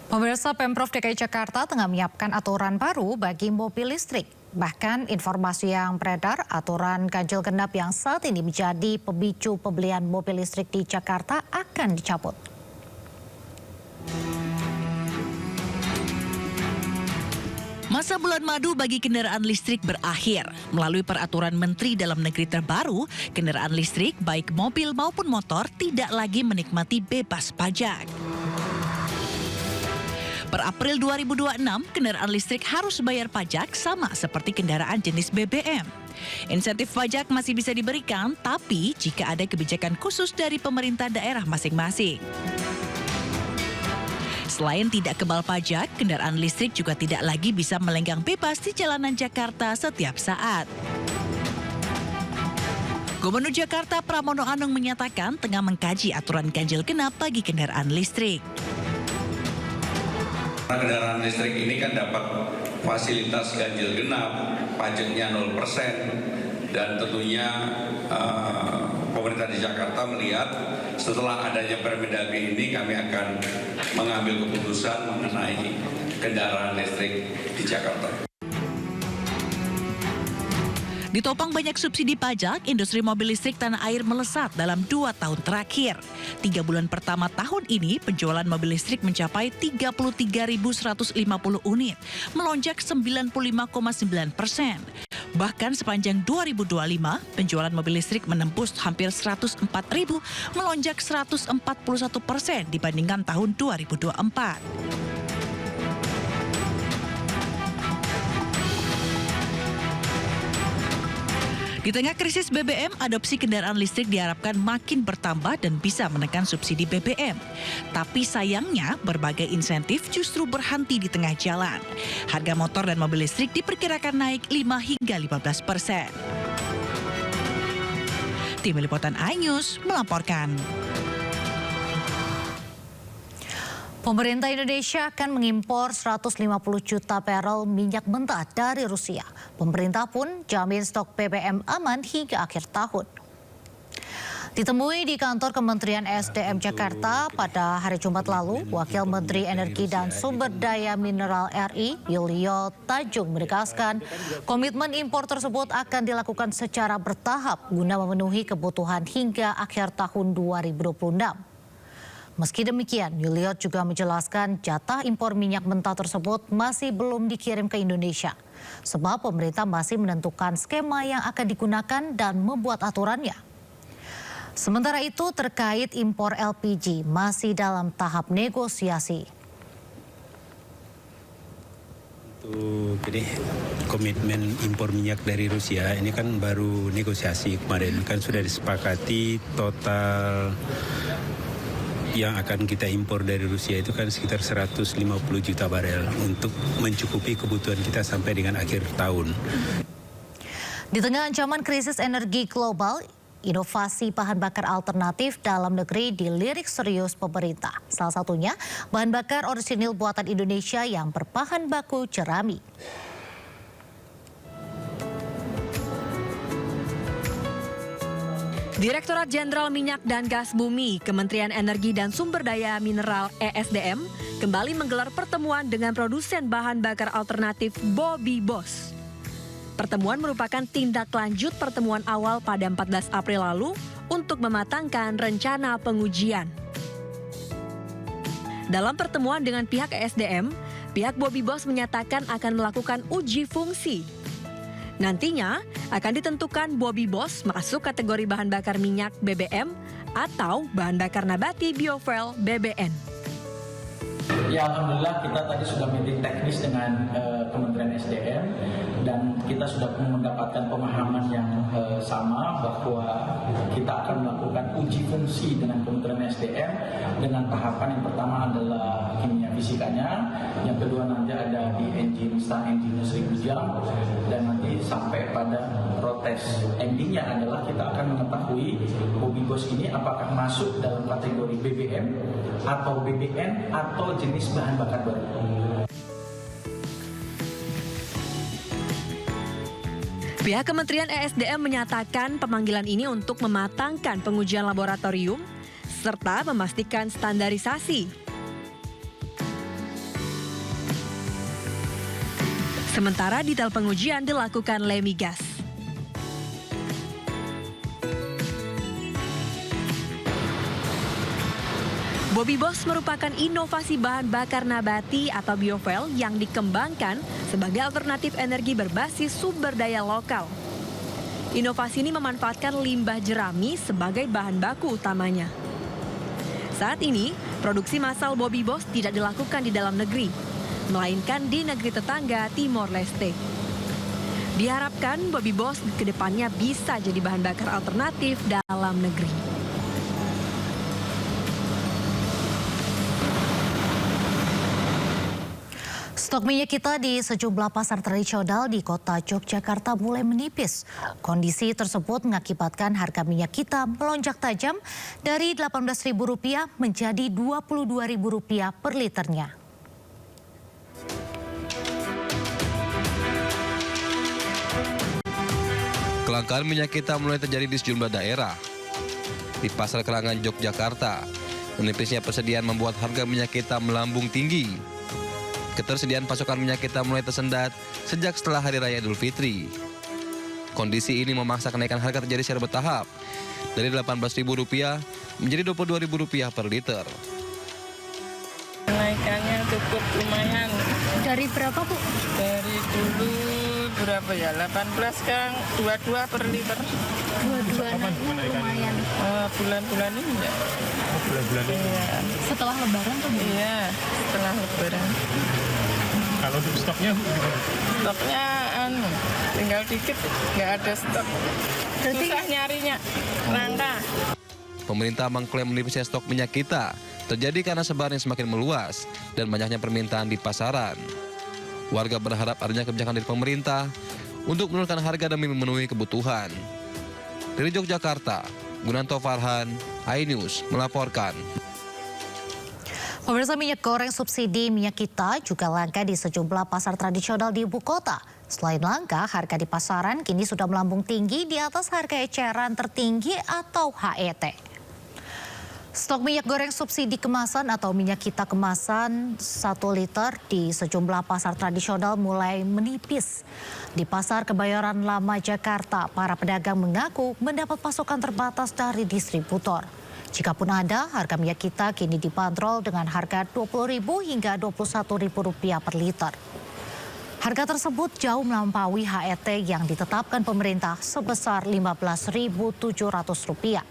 Pemirsa, Pemprov DKI Jakarta tengah menyiapkan aturan baru bagi mobil listrik. Bahkan informasi yang beredar, aturan ganjil genap yang saat ini menjadi pemicu pembelian mobil listrik di Jakarta akan dicabut. Masa bulan madu bagi kendaraan listrik berakhir. Melalui peraturan Menteri Dalam Negeri terbaru, kendaraan listrik baik mobil maupun motor tidak lagi menikmati bebas pajak. Per April 2026, kendaraan listrik harus bayar pajak sama seperti kendaraan jenis BBM. Insentif pajak masih bisa diberikan, tapi jika ada kebijakan khusus dari pemerintah daerah masing-masing. Selain tidak kebal pajak, kendaraan listrik juga tidak lagi bisa melenggang bebas di jalanan Jakarta setiap saat. Gubernur Jakarta Pramono Anung menyatakan tengah mengkaji aturan ganjil genap bagi kendaraan listrik. Kendaraan listrik ini kan dapat fasilitas ganjil genap, pajaknya 0%, dan tentunya pemerintah di Jakarta melihat setelah adanya Permendagri ini kami akan mengambil keputusan mengenai kendaraan listrik di Jakarta. Ditopang banyak subsidi pajak, industri mobil listrik tanah air melesat dalam 2 tahun terakhir. 3 bulan pertama tahun ini, penjualan mobil listrik mencapai 33.150 unit, melonjak 95,9%. Bahkan sepanjang 2025, penjualan mobil listrik menembus hampir 104.000, melonjak 141% dibandingkan tahun 2024. Di tengah krisis BBM, adopsi kendaraan listrik diharapkan makin bertambah dan bisa menekan subsidi BBM. Tapi sayangnya, berbagai insentif justru berhenti di tengah jalan. Harga motor dan mobil listrik diperkirakan naik 5 hingga 15%. Tim Liputan iNews melaporkan. Pemerintah Indonesia akan mengimpor 150 juta barel minyak mentah dari Rusia. Pemerintah pun jamin stok BBM aman hingga akhir tahun. Ditemui di kantor Kementerian SDM Jakarta pada hari Jumat lalu, Wakil Menteri Energi dan Sumber Daya Mineral RI, Yulio Tajung, menegaskan komitmen impor tersebut akan dilakukan secara bertahap guna memenuhi kebutuhan hingga akhir tahun 2026. Meski demikian, Yulio juga menjelaskan jatah impor minyak mentah tersebut masih belum dikirim ke Indonesia, sebab pemerintah masih menentukan skema yang akan digunakan dan membuat aturannya. Sementara itu, terkait impor LPG masih dalam tahap negosiasi. Jadi komitmen impor minyak dari Rusia ini kan baru negosiasi kemarin, kan sudah disepakati total yang akan kita impor dari Rusia itu kan sekitar 150 juta barel untuk mencukupi kebutuhan kita sampai dengan akhir tahun. Di tengah ancaman krisis energi global, inovasi bahan bakar alternatif dalam negeri dilirik serius pemerintah. Salah satunya bahan bakar orisinil buatan Indonesia yang berbahan baku jerami. Direktorat Jenderal Minyak dan Gas Bumi, Kementerian Energi dan Sumber Daya Mineral (ESDM) kembali menggelar pertemuan dengan produsen bahan bakar alternatif Bobby Boss. Pertemuan merupakan tindak lanjut pertemuan awal pada 14 April lalu untuk mematangkan rencana pengujian. Dalam pertemuan dengan pihak ESDM, pihak Bobby Boss menyatakan akan melakukan uji fungsi. Nantinya akan ditentukan Bobby Boss masuk kategori bahan bakar minyak BBM atau bahan bakar nabati biofuel BBN. Ya, alhamdulillah kita tadi sudah meeting teknis dengan Kementerian SDM dan kita sudah mendapatkan pemahaman yang sama bahwa kita akan melakukan uji fungsi dengan Kementerian SDM dengan tahapan yang pertama adalah kimia fisikanya, yang kedua nanti ada di engine start engine Bujang, dan nanti sampai pada protes. Endingnya adalah kita akan mengetahui Bobby Boss ini apakah masuk dalam kategori BBM atau BBN atau jenis bahan bakar baru. Pihak Kementerian ESDM menyatakan pemanggilan ini untuk mematangkan pengujian laboratorium serta memastikan standarisasi. Sementara detail pengujian dilakukan Lemigas. Bobby Boss merupakan inovasi bahan bakar nabati atau biofuel yang dikembangkan sebagai alternatif energi berbasis sumber daya lokal. Inovasi ini memanfaatkan limbah jerami sebagai bahan baku utamanya. Saat ini, produksi massal Bobby Boss tidak dilakukan di dalam negeri, melainkan di negeri tetangga Timor Leste. Diharapkan Bobby Boss kedepannya bisa jadi bahan bakar alternatif dalam negeri. Stok minyak kita di sejumlah pasar tradisional di kota Yogyakarta mulai menipis. Kondisi tersebut mengakibatkan harga minyak kita melonjak tajam dari Rp18.000 menjadi Rp22.000 per liternya. Kelangkaan minyak kita mulai terjadi di sejumlah daerah. Di Pasar Kerangan Yogyakarta, menipisnya persediaan membuat harga minyak kita melambung tinggi. Ketersediaan pasokan minyak kita mulai tersendat sejak setelah Hari Raya Idul Fitri. Kondisi ini memaksa kenaikan harga terjadi secara bertahap dari Rp18.000 menjadi Rp22.000 per liter. Kenaikannya cukup lumayan. Dari berapa, Bu? Dari dulu berapa ya? 18 sekarang 22 per liter. 22 lumayan. Bulan-bulan ini ya. Bulan-bulan ini. Iya. Setelah Lebaran tuh, Bu? Iya, setelah Lebaran. Kalau untuk stoknya gimana? Stoknya tinggal dikit, nggak ada stok. Susah nyarinya, langka. Pemerintah mengklaim menipisnya stok minyak kita terjadi karena sebaran yang semakin meluas dan banyaknya permintaan di pasaran. Warga berharap adanya kebijakan dari pemerintah untuk menurunkan harga demi memenuhi kebutuhan. Dari Yogyakarta, Gunanto Farhan, iNews melaporkan. Pemirsa, minyak goreng subsidi minyak kita juga langka di sejumlah pasar tradisional di ibu kota. Selain langka, harga di pasaran kini sudah melambung tinggi di atas harga eceran tertinggi atau HET. Stok minyak goreng subsidi kemasan atau minyak kita kemasan 1 liter di sejumlah pasar tradisional mulai menipis. Di Pasar Kebayoran Lama Jakarta, para pedagang mengaku mendapat pasokan terbatas dari distributor. Jikapun ada, harga minyak kita kini dibanderol dengan harga Rp20.000 hingga Rp21.000 per liter. Harga tersebut jauh melampaui HET yang ditetapkan pemerintah sebesar Rp15.700.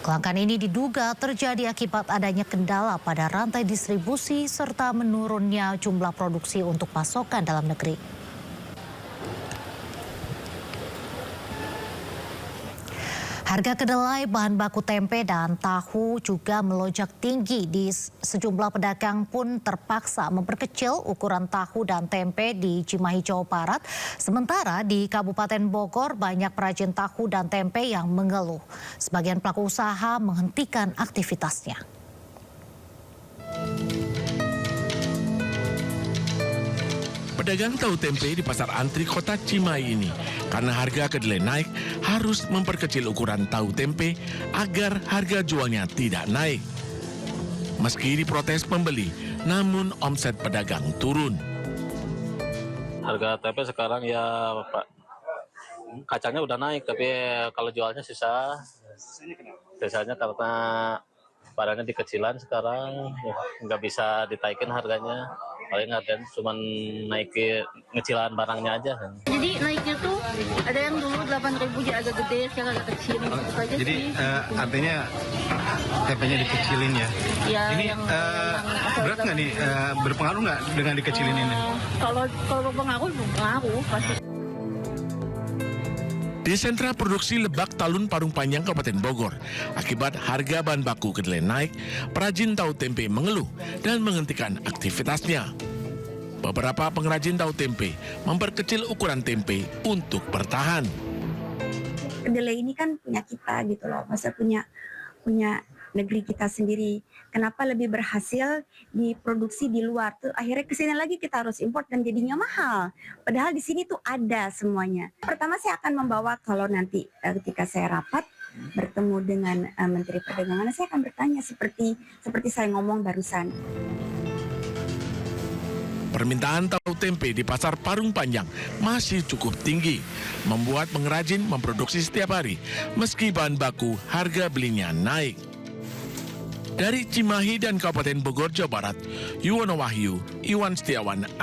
Kelangkaan ini diduga terjadi akibat adanya kendala pada rantai distribusi serta menurunnya jumlah produksi untuk pasokan dalam negeri. Harga kedelai, bahan baku tempe dan tahu juga melonjak tinggi. Di sejumlah pedagang pun terpaksa memperkecil ukuran tahu dan tempe di Cimahi, Jawa Barat. Sementara di Kabupaten Bogor banyak perajin tahu dan tempe yang mengeluh. Sebagian pelaku usaha menghentikan aktivitasnya. Pedagang tahu tempe di pasar antri kota Cimahi ini, karena harga kedelai naik, harus memperkecil ukuran tahu tempe agar harga jualnya tidak naik. Meski diprotes pembeli, namun omset pedagang turun. Harga tempe sekarang ya Pak, kacangnya udah naik, tapi kalau jualnya susah. Biasanya karena barangnya dikecilan sekarang, nggak bisa ditaikin harganya. Paling harganya cuma naikin ngecilan barangnya aja. Jadi naiknya tuh ada yang dulu 8.000 jadi agak gede, sekarang agak kecil. Jadi artinya tempenya dikecilin ya? Ya, ini berat nggak nih? Berpengaruh nggak dengan dikecilin ini? Kalau berpengaruh pasti. Di sentra produksi Lebak Talun Parung Panjang Kabupaten Bogor, akibat harga bahan baku kedelai naik, perajin tahu tempe mengeluh dan menghentikan aktivitasnya. Beberapa pengrajin tahu tempe memperkecil ukuran tempe untuk bertahan. Kedelai ini kan punya kita gitu loh, masa punya negeri kita sendiri. Kenapa lebih berhasil diproduksi di luar tuh akhirnya kesini lagi kita harus import dan jadinya mahal. Padahal di sini tuh ada semuanya. Pertama saya akan membawa kalau nanti ketika saya rapat bertemu dengan Menteri Perdagangan, saya akan bertanya seperti saya ngomong barusan. permintaan tahu tempe di pasar Parung Panjang masih cukup tinggi, membuat pengrajin memproduksi setiap hari, meski bahan baku harga belinya naik. Dari Cimahi dan Kabupaten Bogor, Jawa Barat, Yuwono Wahyu, Iwan Setiawan,